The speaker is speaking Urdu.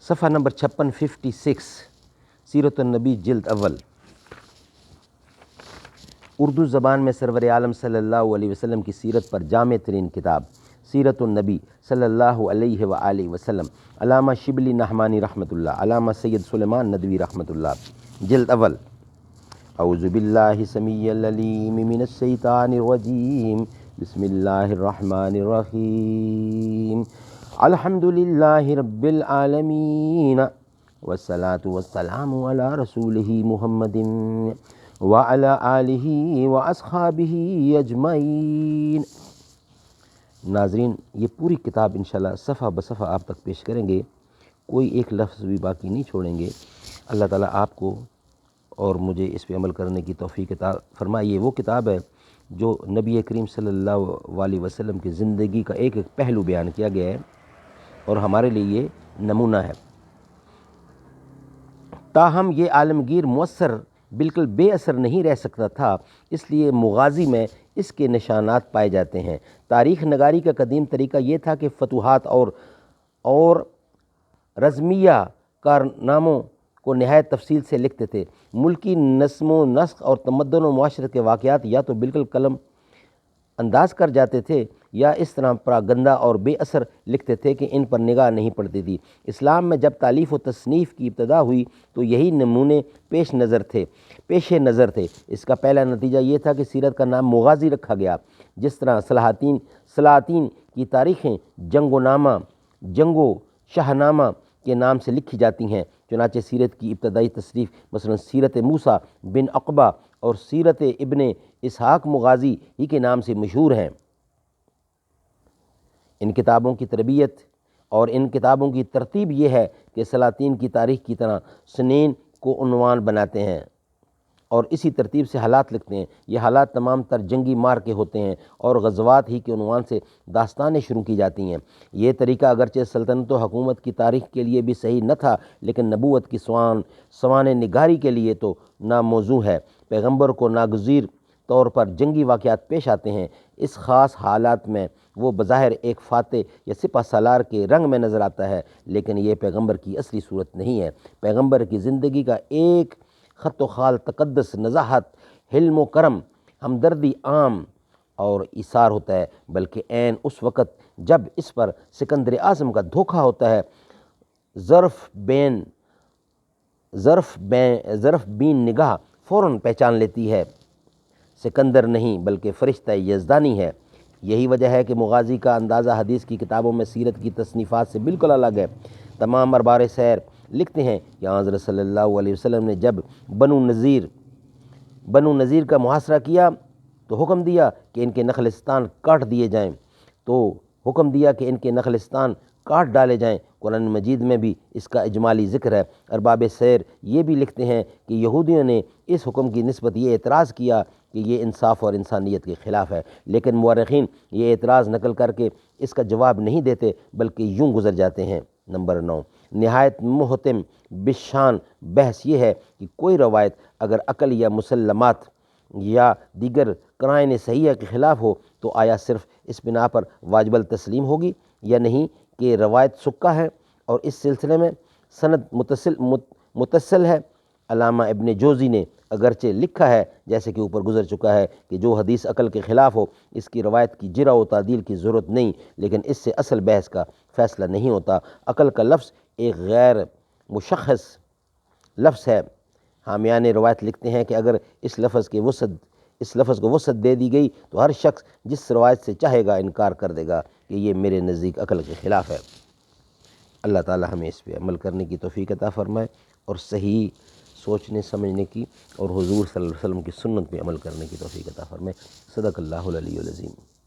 صفحہ نمبر 56 سیرت النبی جلد اول۔ اردو زبان میں سرور عالم صلی اللہ علیہ وسلم کی سیرت پر جامع ترین کتاب سیرت النبی صلی اللہ علیہ وآلہ وسلم، علامہ شبلی نعمانی رحمۃ اللہ، علامہ سید سلیمان ندوی رحمۃ اللہ، جلد اول۔ اعوذ باللہ السمیع العلیم من الشیطان الرجیم، بسم اللہ الرحمن الرحیم، الحمد للہ رب العالمین والصلاة والسلام علی رسولہ محمد وعلی آلہ واصحابہ اجمعین۔ ناظرین، یہ پوری کتاب انشاءاللہ صفحہ بصفحہ آپ تک پیش کریں گے، کوئی ایک لفظ بھی باقی نہیں چھوڑیں گے۔ اللہ تعالیٰ آپ کو اور مجھے اس پہ عمل کرنے کی توفیق عطا فرمائے۔ یہ وہ کتاب ہے جو نبی کریم صلی اللہ علیہ وسلم کی زندگی کا ایک ایک پہلو بیان کیا گیا ہے اور ہمارے لیے یہ نمونہ ہے۔ تاہم یہ عالمگیر مؤثر بالکل بے اثر نہیں رہ سکتا تھا، اس لیے مغازی میں اس کے نشانات پائے جاتے ہیں۔ تاریخ نگاری کا قدیم طریقہ یہ تھا کہ فتوحات اور رزمیہ کارناموں کو نہایت تفصیل سے لکھتے تھے۔ ملکی نظم و نسق اور تمدن و معاشرت کے واقعات یا تو بالکل قلم انداز کر جاتے تھے یا اس طرح پراگندہ اور بے اثر لکھتے تھے کہ ان پر نگاہ نہیں پڑتی تھی۔ اسلام میں جب تالیف و تصنیف کی ابتدا ہوئی تو یہی نمونے پیش نظر تھے۔ اس کا پہلا نتیجہ یہ تھا کہ سیرت کا نام مغازی رکھا گیا۔ جس طرح سلاطین کی تاریخیں جنگ و شاہنامہ کے نام سے لکھی جاتی ہیں، چنانچہ سیرت کی ابتدائی تصنیف مثلا سیرت موسیٰ بن عقبہ اور سیرت ابن اسحاق مغازی ہی کے نام سے مشہور ہیں۔ ان کتابوں کی تربیت اور ان کتابوں کی ترتیب یہ ہے کہ سلاطین کی تاریخ کی طرح سنین کو عنوان بناتے ہیں اور اسی ترتیب سے حالات لکھتے ہیں۔ یہ حالات تمام تر جنگی مار کے ہوتے ہیں اور غزوات ہی کے عنوان سے داستانیں شروع کی جاتی ہیں۔ یہ طریقہ اگرچہ سلطنت و حکومت کی تاریخ کے لیے بھی صحیح نہ تھا، لیکن نبوت کی سوانح نگاری کے لیے تو ناموزوں ہے۔ پیغمبر کو ناگزیر طور پر جنگی واقعات پیش آتے ہیں۔ اس خاص حالات میں وہ بظاہر ایک فاتح یا سپہ سالار کے رنگ میں نظر آتا ہے، لیکن یہ پیغمبر کی اصلی صورت نہیں ہے۔ پیغمبر کی زندگی کا ایک خط و خال تقدس، نزاہت، حلم و کرم، ہمدردی عام اور ایثار ہوتا ہے، بلکہ عین اس وقت جب اس پر سکندر اعظم کا دھوکہ ہوتا ہے، ظرف بین نگاہ فوراً پہچان لیتی ہے سکندر نہیں بلکہ فرشتہ یزدانی ہے۔ یہی وجہ ہے کہ مغازی کا اندازہ حدیث کی کتابوں میں سیرت کی تصنیفات سے بالکل الگ ہے۔ تمام ارباب سیر لکھتے ہیں کہ حضرت صلی اللہ علیہ وسلم نے جب بنو نذیر کا محاصرہ کیا تو حکم دیا کہ ان کے نخلستان کاٹ ڈالے جائیں۔ قرآن مجید میں بھی اس کا اجمالی ذکر ہے۔ ارباب سیر یہ بھی لکھتے ہیں کہ یہودیوں نے اس حکم کی نسبت یہ اعتراض کیا کہ یہ انصاف اور انسانیت کے خلاف ہے، لیکن مورخین یہ اعتراض نقل کر کے اس کا جواب نہیں دیتے بلکہ یوں گزر جاتے ہیں۔ نمبر 9، نہایت محتم بالشان بحث یہ ہے کہ کوئی روایت اگر عقل یا مسلمات یا دیگر قرائن صحیحہ کے خلاف ہو تو آیا صرف اس بنا پر واجب التسلیم ہوگی یا نہیں کہ روایت سکہ ہے اور اس سلسلے میں سند متصل ہے۔ علامہ ابن جوزی نے اگرچہ لکھا ہے جیسے کہ اوپر گزر چکا ہے کہ جو حدیث عقل کے خلاف ہو اس کی روایت کی جرح و تعدیل کی ضرورت نہیں، لیکن اس سے اصل بحث کا فیصلہ نہیں ہوتا۔ عقل کا لفظ ایک غیر مشخص لفظ ہے۔ حامیان روایت لکھتے ہیں کہ اگر اس لفظ کو وسعت دے دی گئی تو ہر شخص جس روایت سے چاہے گا انکار کر دے گا کہ یہ میرے نزدیک عقل کے خلاف ہے۔ اللہ تعالی ہمیں اس پہ عمل کرنے کی توفیق عطا فرمائے اور صحیح سوچنے سمجھنے کی اور حضور صلی اللہ علیہ وسلم کی سنت پہ عمل کرنے کی توفیق عطا فرمائے۔ صدق اللہ العلی العظیم۔